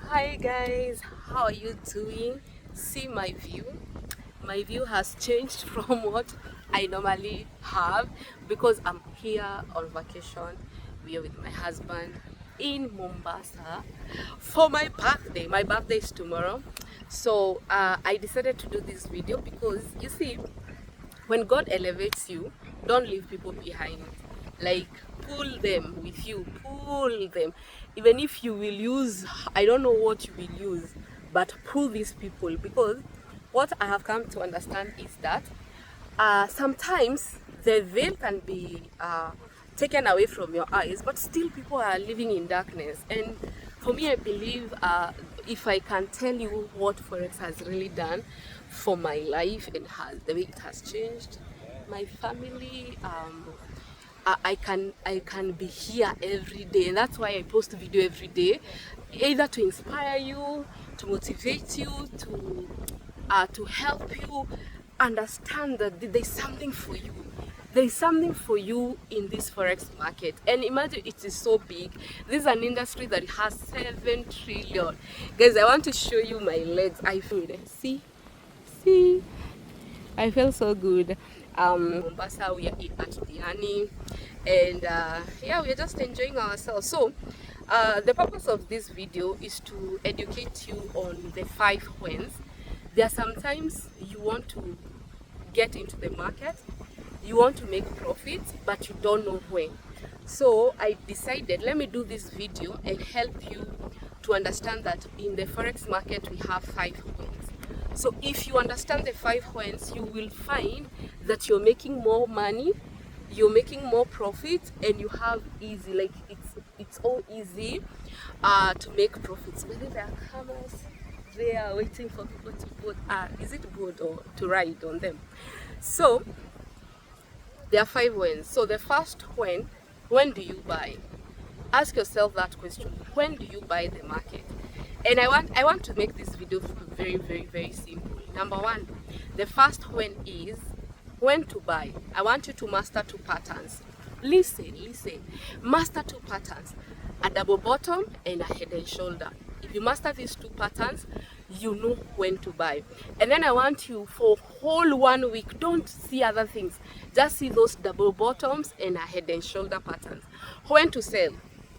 Hi guys, how are you doing? See my view. My view has changed from what I normally have because I'm here on vacation. We are with my husband in Mombasa for my birthday. My birthday is tomorrow. So I decided to do this video because you see, when God elevates you, don't leave people behind. Like, pull them with you, pull them. Even if you will use, I don't know what you will use, but pull these people, because what I have come to understand is that sometimes the veil can be taken away from your eyes, but still people are living in darkness. And for me, I believe if I can tell you what Forex has really done for my life and the way it has changed my family, I can be here every day, and that's why I post a video every day, either to inspire you, to motivate you, to help you understand that there's something for you. There is something for you in this forex market. And imagine, it is so big. This is an industry that has 7 trillion. Guys, I want to show you my legs. I feel it. See, I feel so good. Mombasa, we are at Diani, and yeah, we are just enjoying ourselves. So the purpose of this video is to educate you on the 5 whens. There are sometimes you want to get into the market, you want to make profits, but you don't know when. So I decided, let me do this video and help you to understand that in the forex market we have 5 whens. So if you understand the 5 whens, you will find that you're making more money, you're making more profit, and you have easy, like it's all easy to make profits. Whether there are cameras, they are waiting for people to put is it good or to ride on them. So there are 5 whens. So the first when do you buy? Ask yourself that question. When do you buy the market? And I want to make this video very, very, very simple. Number 1, the first when is when to buy. I want you to master 2 patterns. Listen. Master 2 patterns: a double bottom and a head and shoulder. If you master these 2 patterns, you know when to buy. And then I want you, for whole 1 week, don't see other things, just see those double bottoms and a head and shoulder patterns. When to sell,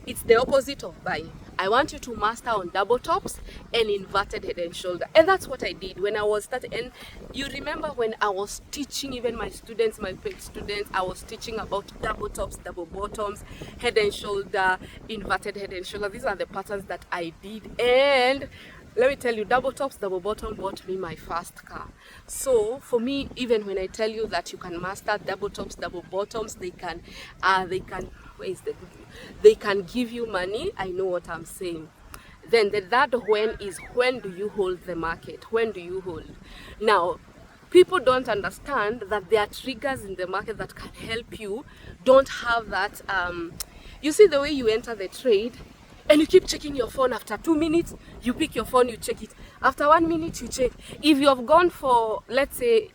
it's the opposite of buying. I want you to master on double tops and inverted head and shoulder. And that's what I did when I was starting. And you remember when I was teaching, even my students, my paid students, I was teaching about double tops, double bottoms, head and shoulder, inverted head and shoulder. These are the patterns that I did. And let me tell you, double tops, double bottom bought me my first car. So for me, even when I tell you that you can master double tops, double bottoms, they can where is the they can give you money. I know what I'm saying. Then the third when is when do you hold the market? When do you hold? Now, people don't understand that there are triggers in the market that can help you. Don't have that. You see the way you enter the trade, and you keep checking your phone. After 2 minutes, you pick your phone, you check it. After 1 minute, you check. If you have gone for, let's say,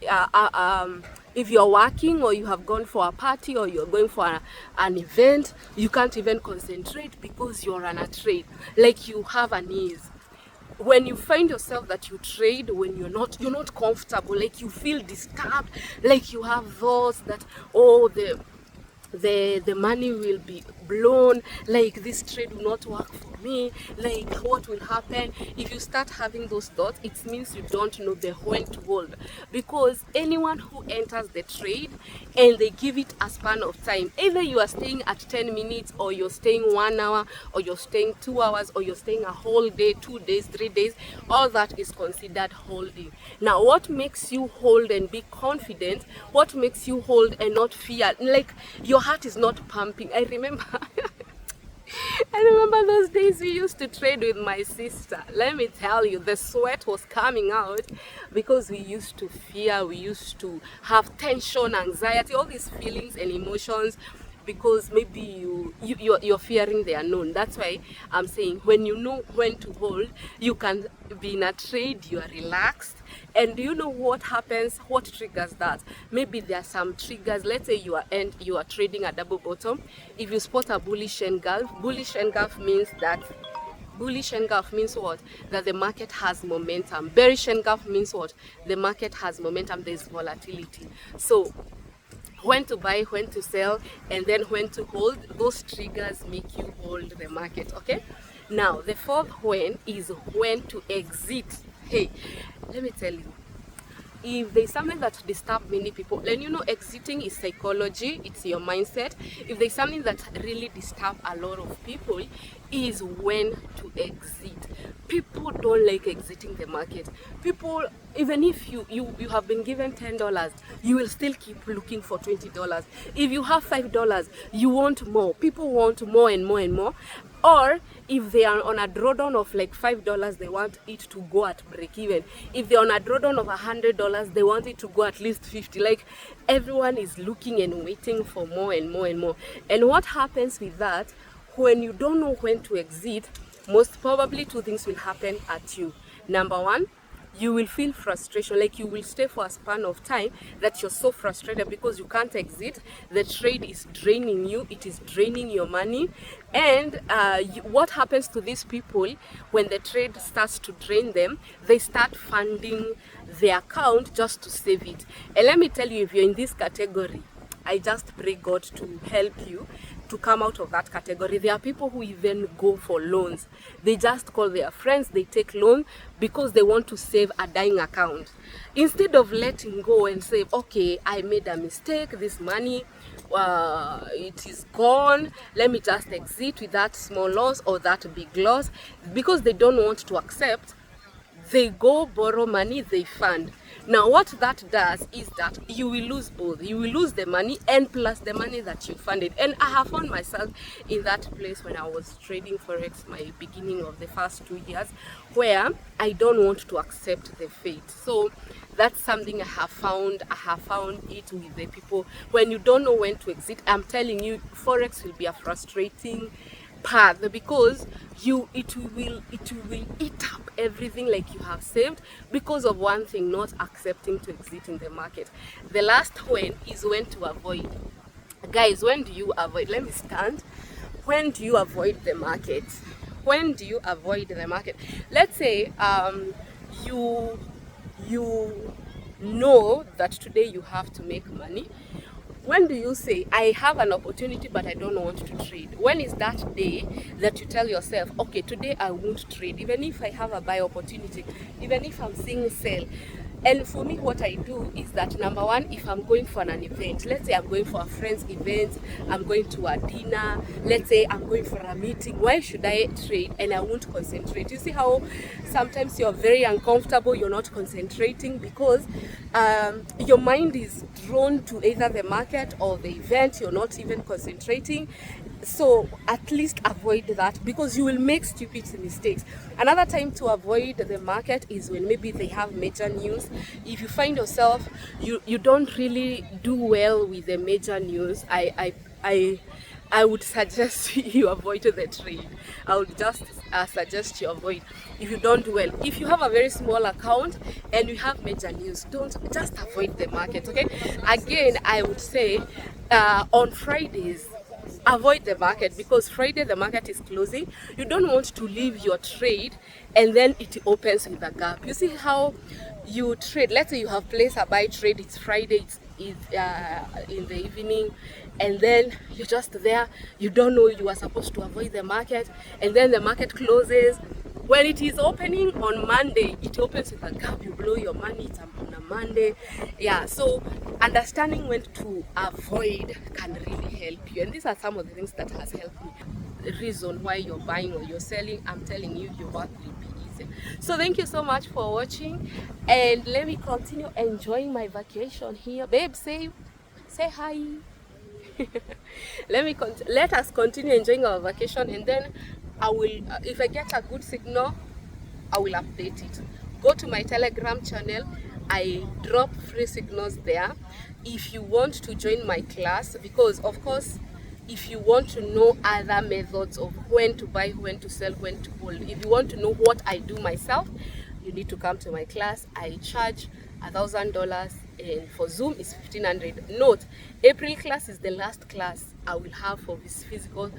if you're working, or you have gone for a party, or you're going for an event, you can't even concentrate because you're on a trade. Like, you have an ease. When you find yourself that you trade when you're not comfortable, like you feel disturbed, like you have thoughts that, oh, the money will be blown, like this trade will not work for me, like what will happen. If you start having those thoughts, it means you don't know the when to hold. Because anyone who enters the trade and they give it a span of time, either you are staying at 10 minutes, or you're staying 1 hour, or you're staying 2 hours, or you're staying a whole day, 2 days, 3 days, all that is considered holding. Now, what makes you hold and be confident? What makes you hold and not fear? Like, your heart is not pumping. I remember I remember those days we used to trade with my sister. Let me tell you, the sweat was coming out because we used to fear, we used to have tension, anxiety, all these feelings and emotions, because maybe you're fearing the unknown. That's why I'm saying, when you know when to hold, you can be in a trade, you are relaxed. And do you know what happens? What triggers that? Maybe there are some triggers. Let's say you are trading a double bottom. If you spot a bullish engulf means that Bullish engulf means what? That the market has momentum. Bearish engulf means what? The market has momentum, there's volatility. So when to buy, when to sell, and then when to hold, those triggers make you hold the market, okay? Now, the fourth when is when to exit. Hey, let me tell you, if there's something that disturbs many people, then you know exiting is psychology, it's your mindset. If there's something that really disturbs a lot of people, is when to exit. People don't like exiting the market. People, even if you have been given $10, you will still keep looking for $20. If you have $5, you want more. People want more and more and more. Or if they are on a drawdown of like $5, they want it to go at break even. If they're on a drawdown of $100, they want it to go at least 50. Like, everyone is looking and waiting for more and more and more. And what happens with that, when you don't know when to exit, most probably two things will happen at you. Number one, you will feel frustration, like you will stay for a span of time that you're so frustrated because you can't exit. The trade is draining you, it is draining your money. And what happens to these people when the trade starts to drain them? They start funding their account just to save it. And let me tell you, if you're in this category, I just pray God to help you to come out of that category. There are people who even go for loans. They just call their friends, they take loan because they want to save a dying account. Instead of letting go and say, okay, I made a mistake, this money, it is gone, let me just exit with that small loss or that big loss, because they don't want to accept, they go borrow money, they fund. Now what that does is that you will lose both. You will lose the money and plus the money that you funded. And I have found myself in that place when I was trading Forex, my beginning of the first 2 years, where I don't want to accept the fate. So that's something I have found it with the people. When you don't know when to exit, I'm telling you, Forex will be a frustrating path, because it will eat up everything like you have saved because of one thing, not accepting to exit in the market. The last when is when to avoid. Guys, when do you avoid? Let me stand. When do you avoid the market? When do you avoid the market? Let's say you know that today you have to make money. When do you say, I have an opportunity but I don't want to trade? When is that day that you tell yourself, okay, today I won't trade, even if I have a buy opportunity, even if I'm seeing sell? And for me, what I do is that, number one, if I'm going for an event, let's say I'm going for a friend's event, I'm going to a dinner, let's say I'm going for a meeting, why should I trade and I won't concentrate? You see how sometimes you're very uncomfortable, you're not concentrating because your mind is drawn to either the market or the event, you're not even concentrating. So at least avoid that, because you will make stupid mistakes. Another time to avoid the market is when maybe they have major news. If you find yourself you don't really do well with the major news, I would suggest you avoid the trade. I would just suggest you avoid if you don't do well. If you have a very small account and you have major news, just avoid the market, okay? Again, I would say on Fridays, avoid the market, because Friday the market is closing. You don't want to leave your trade and then it opens with a gap. You see how you trade, let's say you have placed a buy trade, it's Friday, it's in the evening, and then you're just there, you don't know you are supposed to avoid the market, and then the market closes. When it is opening on Monday, it opens with a gap, you blow your money, it's on a Monday. Yeah, so understanding when to avoid can really help you. And these are some of the things that has helped me. The reason why you're buying or you're selling, I'm telling you, your work will be easier. So thank you so much for watching, and let me continue enjoying my vacation here. Babe, say hi. Let us continue enjoying our vacation, and then I will, if I get a good signal, I will update it. Go to my Telegram channel. I drop free signals there. If you want to join my class, because of course, if you want to know other methods of when to buy, when to sell, when to hold, if you want to know what I do myself, you need to come to my class. I charge $1,000, and for Zoom is $1,500. Note, April class is the last class. I will have for this physical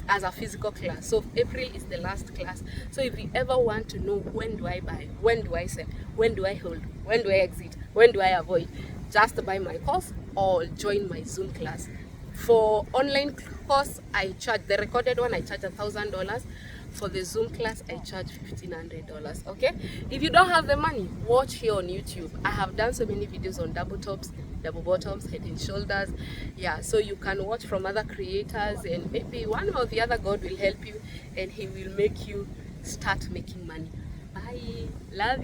as a physical class. So April is the last class. So if you ever want to know when do I buy, when do I sell, when do I hold, when do I exit, when do I avoid, just buy my course or join my Zoom class. For online course, I charge the recorded one. I charge $1,000. For the Zoom class, I charge $1,500. Okay. If you don't have the money, watch here on YouTube. I have done so many videos on double tops, double bottoms, head and shoulders. Yeah. So you can watch from other creators, and maybe one or the other God will help you, and He will make you start making money. Bye. Love you.